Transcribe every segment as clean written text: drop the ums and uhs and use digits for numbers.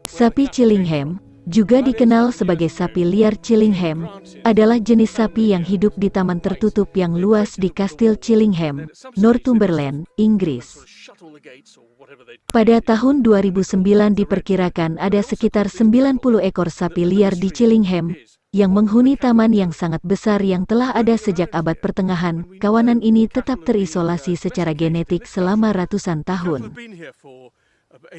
Sapi Chillingham, juga dikenal sebagai sapi liar Chillingham, adalah jenis sapi yang hidup di taman tertutup yang luas di Kastil Chillingham, Northumberland, Inggris. Pada tahun 2009 diperkirakan ada sekitar 90 ekor sapi liar di Chillingham, yang menghuni taman yang sangat besar yang telah ada sejak abad pertengahan. Kawanan ini tetap terisolasi secara genetik selama ratusan tahun.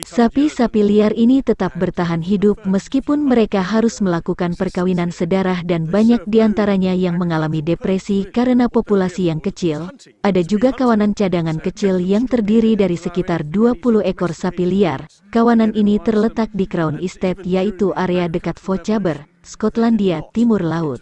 Sapi-sapi liar ini tetap bertahan hidup meskipun mereka harus melakukan perkawinan sedarah dan banyak di antaranya yang mengalami depresi karena populasi yang kecil. Ada juga kawanan cadangan kecil yang terdiri dari sekitar 20 ekor sapi liar. Kawanan ini terletak di Crown Estate, yaitu area dekat Fochaber, Skotlandia Timur Laut.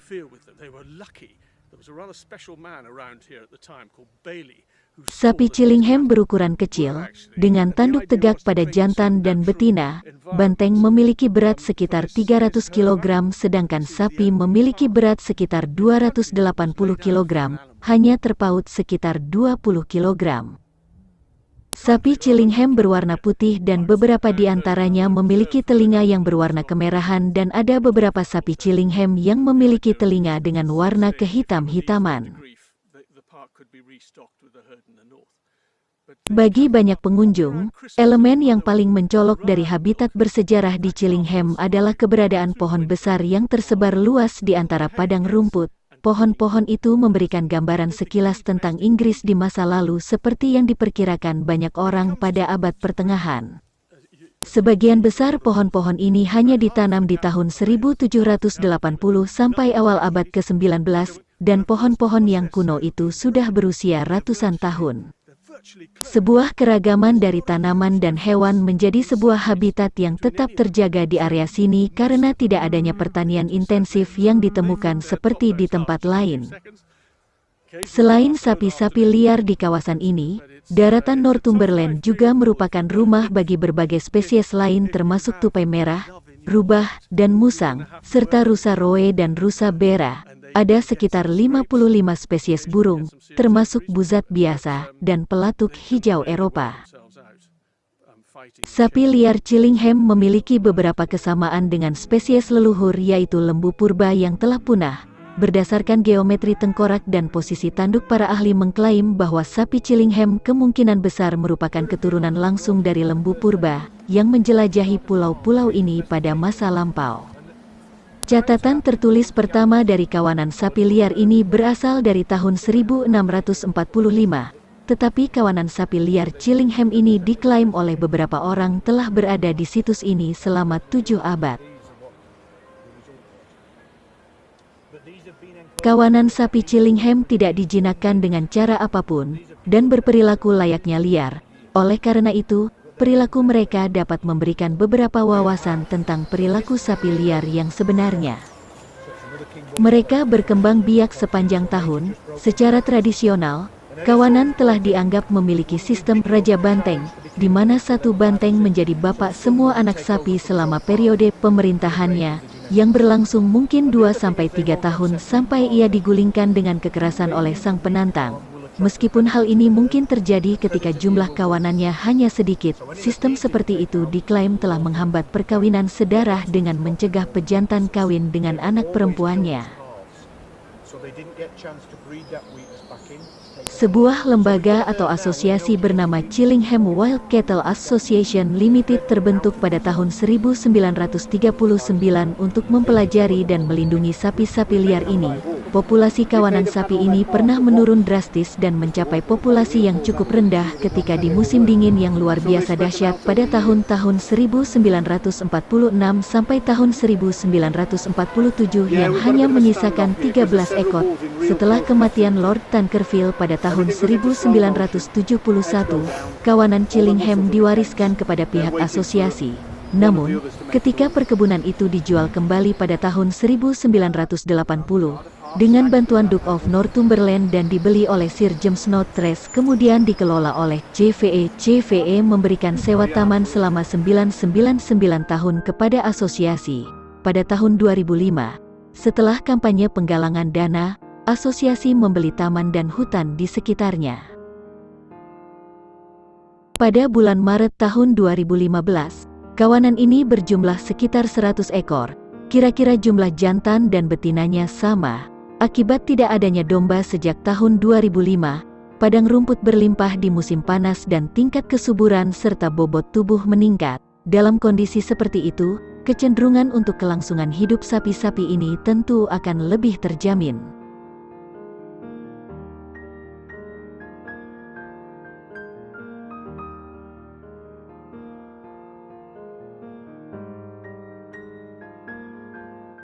Sapi Chillingham berukuran kecil, dengan tanduk tegak pada jantan dan betina. Banteng memiliki berat sekitar 300 kg sedangkan sapi memiliki berat sekitar 280 kg, hanya terpaut sekitar 20 kg. Sapi Chillingham berwarna putih dan beberapa di antaranya memiliki telinga yang berwarna kemerahan dan ada beberapa sapi Chillingham yang memiliki telinga dengan warna kehitam-hitaman. Bagi banyak pengunjung, elemen yang paling mencolok dari habitat bersejarah di Chillingham adalah keberadaan pohon besar yang tersebar luas di antara padang rumput. Pohon-pohon itu memberikan gambaran sekilas tentang Inggris di masa lalu seperti yang diperkirakan banyak orang pada abad pertengahan. Sebagian besar pohon-pohon ini hanya ditanam di tahun 1780 sampai awal abad ke-19, dan pohon-pohon yang kuno itu sudah berusia ratusan tahun. Sebuah keragaman dari tanaman dan hewan menjadi sebuah habitat yang tetap terjaga di area sini karena tidak adanya pertanian intensif yang ditemukan seperti di tempat lain. Selain sapi-sapi liar di kawasan ini, daratan Northumberland juga merupakan rumah bagi berbagai spesies lain termasuk tupai merah, rubah, dan musang, serta rusa roe dan rusa bera. Ada sekitar 55 spesies burung, termasuk buzat biasa, dan pelatuk hijau Eropa. Sapi liar Chillingham memiliki beberapa kesamaan dengan spesies leluhur yaitu lembu purba yang telah punah. Berdasarkan geometri tengkorak dan posisi tanduk, para ahli mengklaim bahwa sapi Chillingham kemungkinan besar merupakan keturunan langsung dari lembu purba, yang menjelajahi pulau-pulau ini pada masa lampau. Catatan tertulis pertama dari kawanan sapi liar ini berasal dari tahun 1645, tetapi kawanan sapi liar Chillingham ini diklaim oleh beberapa orang telah berada di situs ini selama 7 abad. Kawanan sapi Chillingham tidak dijinakkan dengan cara apapun, dan berperilaku layaknya liar. Oleh karena itu, perilaku mereka dapat memberikan beberapa wawasan tentang perilaku sapi liar yang sebenarnya. Mereka berkembang biak sepanjang tahun. Secara tradisional, kawanan telah dianggap memiliki sistem raja banteng, di mana satu banteng menjadi bapak semua anak sapi selama periode pemerintahannya, yang berlangsung mungkin 2-3 tahun sampai ia digulingkan dengan kekerasan oleh sang penantang. Meskipun hal ini mungkin terjadi ketika jumlah kawanannya hanya sedikit, sistem seperti itu diklaim telah menghambat perkawinan sedarah dengan mencegah pejantan kawin dengan anak perempuannya. Sebuah lembaga atau asosiasi bernama Chillingham Wild Cattle Association Limited terbentuk pada tahun 1939 untuk mempelajari dan melindungi sapi-sapi liar ini. Populasi kawanan sapi ini pernah menurun drastis dan mencapai populasi yang cukup rendah ketika di musim dingin yang luar biasa dahsyat pada tahun-tahun 1946 sampai tahun 1947 yang hanya menyisakan 13 ekor. Setelah kematian Lord Tankerville pada tahun 1971, kawanan Chillingham diwariskan kepada pihak asosiasi. Namun, ketika perkebunan itu dijual kembali pada tahun 1980, dengan bantuan Duke of Northumberland dan dibeli oleh Sir James Northres, kemudian dikelola oleh JVE. JVE memberikan sewa taman selama 999 tahun kepada asosiasi. Pada tahun 2005, setelah kampanye penggalangan dana, asosiasi membeli taman dan hutan di sekitarnya. Pada bulan Maret tahun 2015, Kawanan ini berjumlah sekitar 100 ekor. Kira-kira jumlah jantan dan betinanya sama. Akibat tidak adanya domba sejak tahun 2005, padang rumput berlimpah di musim panas dan tingkat kesuburan serta bobot tubuh meningkat. Dalam kondisi seperti itu, kecenderungan untuk kelangsungan hidup sapi-sapi ini tentu akan lebih terjamin.